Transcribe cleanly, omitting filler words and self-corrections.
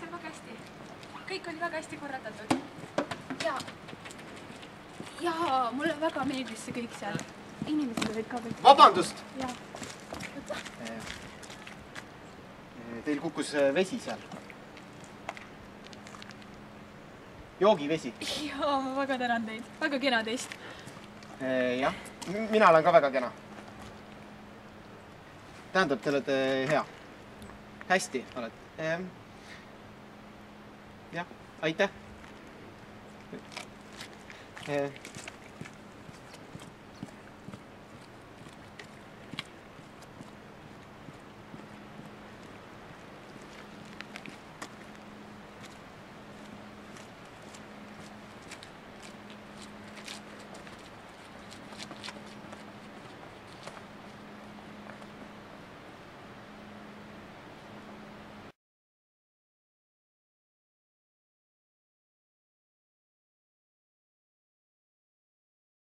seal väga hästi. Kõik oli väga hästi korraldatud. Ja mulle väga meeldis see kõik seal. Inimesed olid ka kõik. Vabandust! Jaa. Teil kukkus vesi seal. Joogivesi. Jaa, ma väga tänan teid. Väga kena teist. Jah, mina olen ka väga kena. Tähendab, te olete hea. Hästi olete. Jah, aitäh.